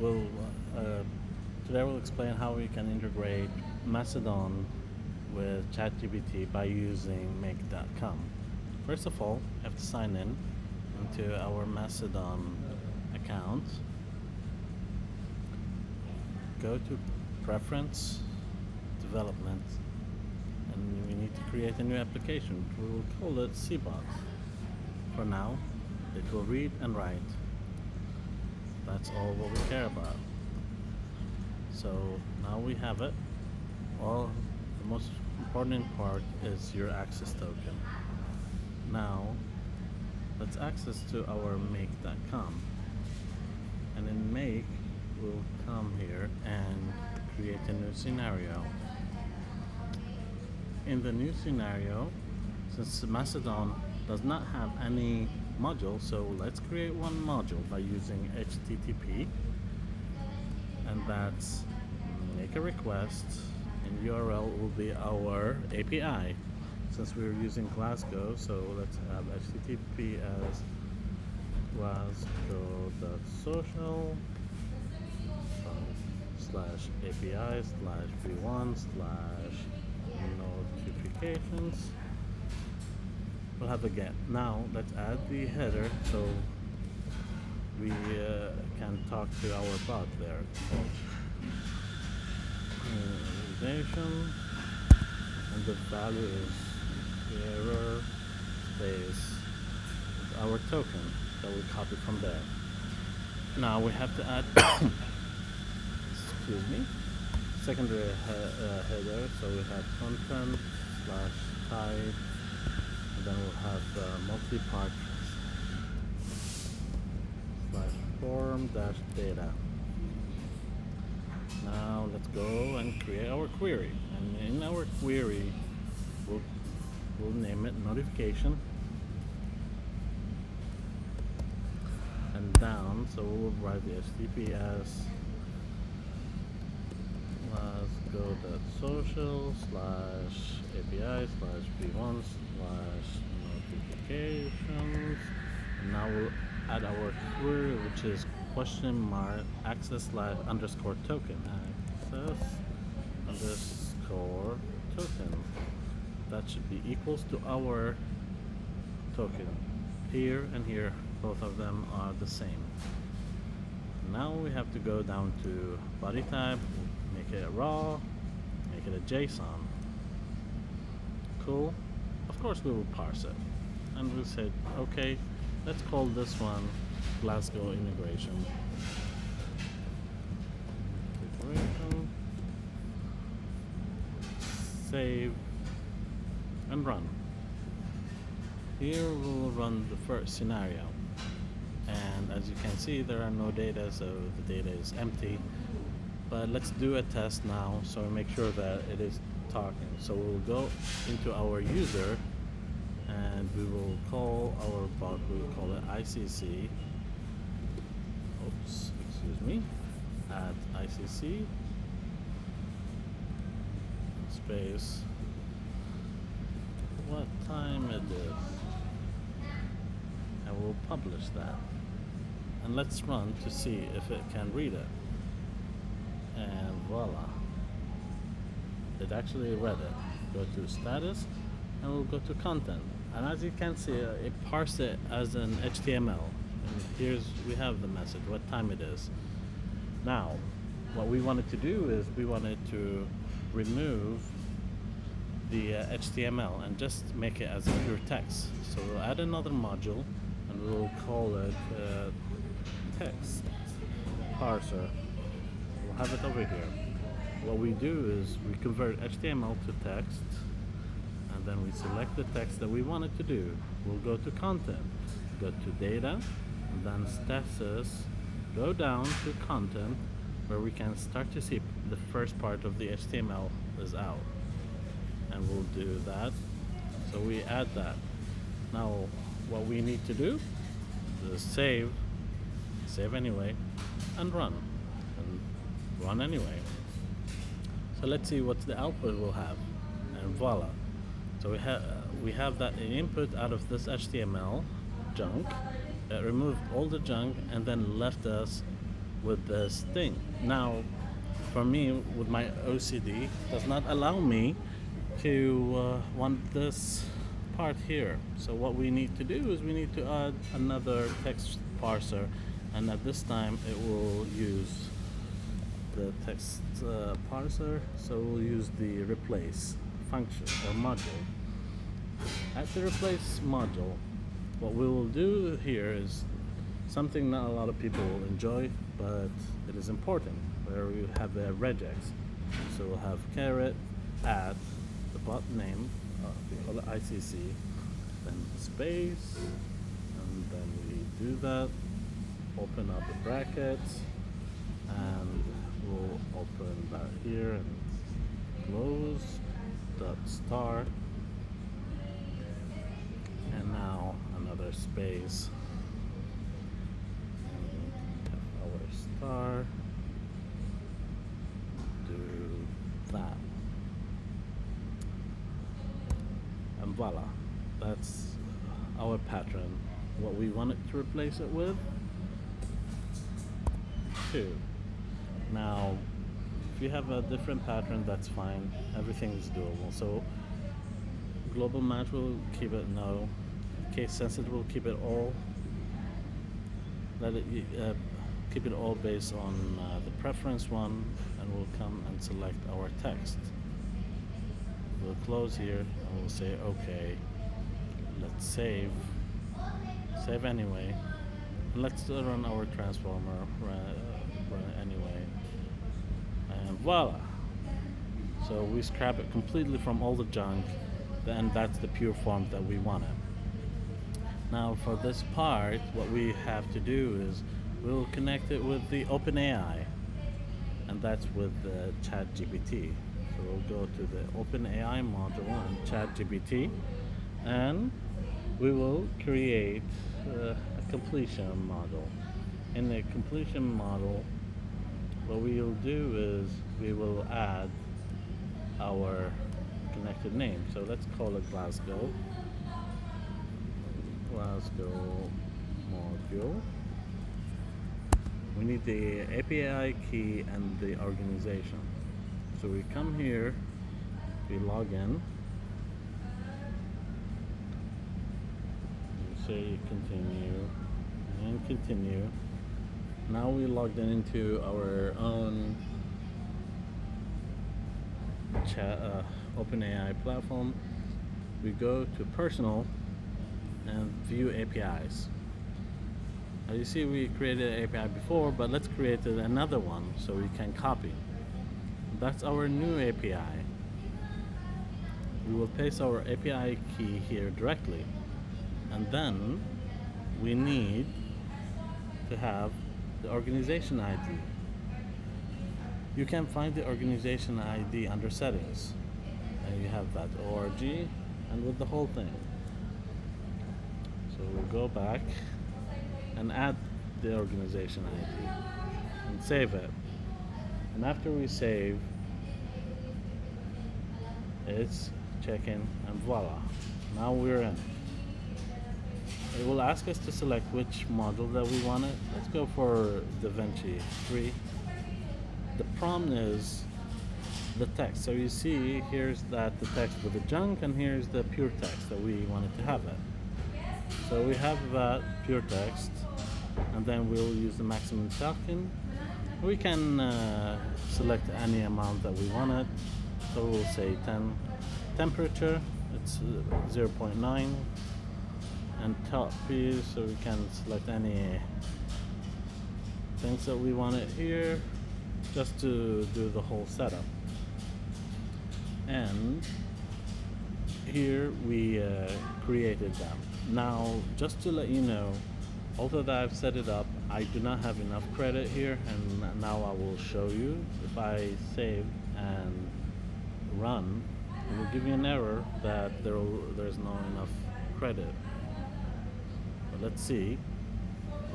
we'll today we'll explain how we can integrate Mastodon with ChatGPT by using make.com. First of all, you have to sign in into our Mastodon account. Go to Preference, Development, and we need to create a new application. We will call it CBot. For now, it will read and write. That's all what we care about. So now we have it. Well, the most important part is your access token. Now let's access to our make.com, and in make we'll come here and create a new scenario. In the new scenario, since Mastodon does not have any module, so let's create one module by using HTTP, and that's make a request, and URL will be our API. Since we're using Glasgow, so let's have HTTP as glasgow.social /API /v1 /notifications. We'll have a get. Now let's add the header so we can talk to our bot there. Organization, and the value is error space our token that we copied from there. Now we have to add excuse me, secondary header, so we have content /type, and then we'll have multi-part /form-data. Now let's go and create our query, and in our query we'll name it notification, and down, so we'll write the HTTP as glasgow.social /API /v1 /notifications. And now we'll add our query, which is access _token _token. That should be equals to our token. Here and here, both of them are the same. Now we have to go down to body type, make it a raw, make it a JSON. Cool. Of course we will parse it, and we'll say, okay, let's call this one Glasgow integration. Save and run. Here we'll run the first scenario, and as you can see there are no data, so the data is empty. But let's do a test now, so we make sure that it is talking. So we'll go into our user, and we will call our bot. We will call it ICC. Oops, excuse me. At ICC space what time it is, and we'll publish that. And let's run to see if it can read it. And voila, it actually read it. Go to status, and we'll go to content, and as you can see it parsed it as an HTML, and we have the message, what time it is. Now what we wanted to do is we wanted to remove the HTML and just make it as a pure text. So we'll add another module, and we'll call it text parser. We'll have it over here. What we do is we convert HTML to text, and then we select the text that we want it to do. We'll go to content, go to data, and then status, go down to content, where we can start to see the first part of the HTML is out, and we'll do that. So we add that. Now what we need to do is save anyway, and run anyway. So let's see what the output will have, and voila. So we have that input out of this HTML junk that removed all the junk and then left us with this thing. Now, for me, with my OCD, does not allow me to want this part here. So what we need to do is we need to add another text parser, and at this time it will use the text parser, so we'll use the replace function or module. At the replace module, what we will do here is something not a lot of people will enjoy, but it is important, where we have a regex. So we'll have caret at the bot name, we call it ICC, then space, and then we do that, open up the brackets, and we'll open that here and close dot star, and now another space, and our star, do that, and voila, that's our pattern. What we want it to replace it with, 2. Now, if you have a different pattern, that's fine. Everything is doable. So, global match will keep it no. Case sensitive will keep it all. Let it keep it all based on the preference one, and we'll come and select our text. We'll close here and we'll say okay. Let's save. Save anyway. Let's run our transformer. Run it anyway. And voila. So we scrap it completely from all the junk, and that's the pure form that we wanted. Now for this part, what we have to do is we'll connect it with the OpenAI, and that's with ChatGPT. So we'll go to the OpenAI module and ChatGPT, and we will create a completion model. In the completion model, what we will do is we will add our connected name. So let's call it Glasgow module. We need the API key and the organization. So we come here, we log in, we say continue and continue. Now we logged in into our own OpenAI platform. We go to personal and view APIs. Now you see we created an API before, but let's create another one so we can copy. That's our new API. We will paste our API key here directly, and then we need to have the organization ID. You can find the organization ID under settings, and you have that org and with the whole thing. So we'll go back and add the organization ID and save it. And after we save, it's checking, and voila, now we're in. It will ask us to select which module that we want it. Let's go for DaVinci 3. The prompt is the text. So you see, here's the text with the junk, and here's the pure text that we wanted to have it. So we have that pure text, and then we'll use the maximum token. We can select any amount that we wanted. So we'll say 10. Temperature, it's 0.9. And top piece, so we can select any things that we want it here, just to do the whole setup. And here we created them. Now, just to let you know, although that I've set it up, I do not have enough credit here, and now I will show you. If I save and run, it will give me an error that there's not enough credit. Let's see.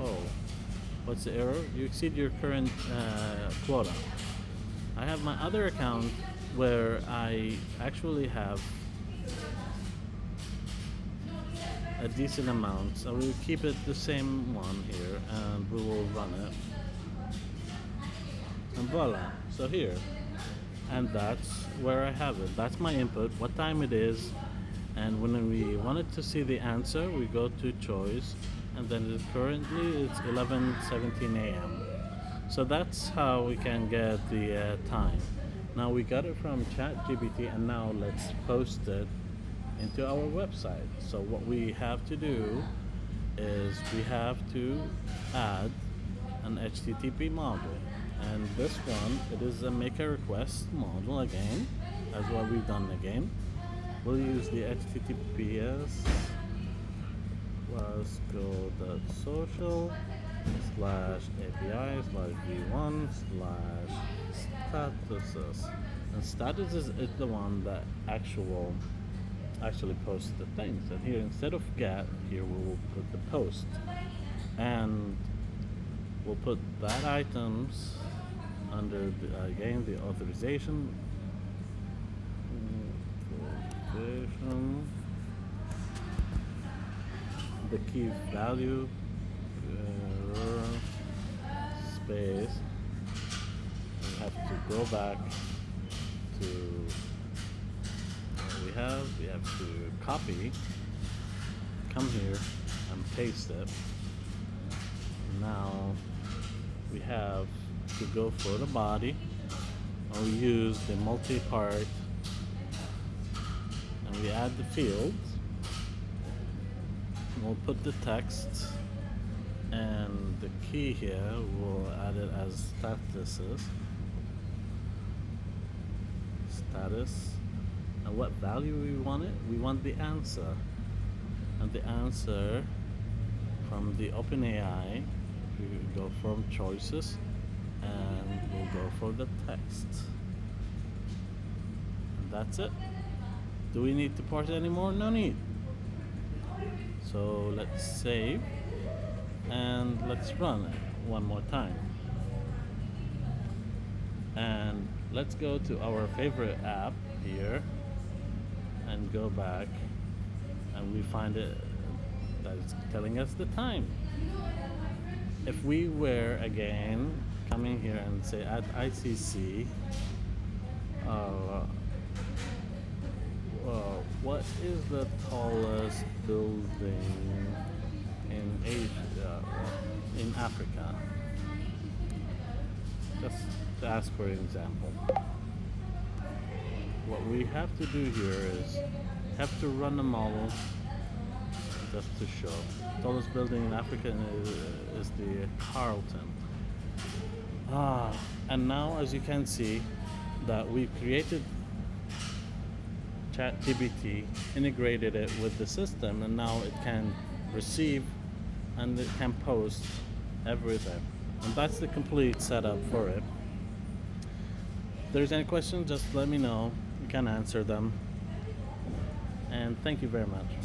Oh, what's the error? You exceed your current quota. I have my other account where I actually have a decent amount, so we'll keep it the same one here, and we will run it. and voila. So here, and that's where I have it. That's my input, what time it is, and when we wanted to see the answer, we go to choice, and then currently it's 11:17 a.m. So that's how we can get the time. Now we got it from ChatGPT, and now let's post it into our website. So what we have to do is we have to add an HTTP module, and this one, it is a make a request module again, as what we've done again. We'll use the HTTPS plus go.social /API /v1 /statuses, and statuses is the one that actually posts the things. And here, instead of get, here we will put the post, and we'll put that items under again the authorization, the key value, space. We have to go back to what we have. We have to copy, come here and paste it. Now we have to go for the body, and we use the multi-part, and we add the fields. We'll put the text, and the key here, we'll add it as statuses, status, and what value we want it. We want the answer, and the answer from the OpenAI, we go from choices, and we'll go for the text, and that's it. Do we need to parse it anymore? No need. So let's save, and let's run it one more time, and let's go to our favorite app here and go back, and we find it that it's telling us the time. If we were again coming here and say at ICC, what is the tallest building in Asia, in Africa? Just to ask for an example. What we have to do here is have to run a model just to show. Tallest building in Africa is the Carlton. And now, as you can see, that we created ChatGPT, integrated it with the system, and now it can receive and it can post everything. And that's the complete setup for it. If there's any questions, just let me know. We can answer them. And thank you very much.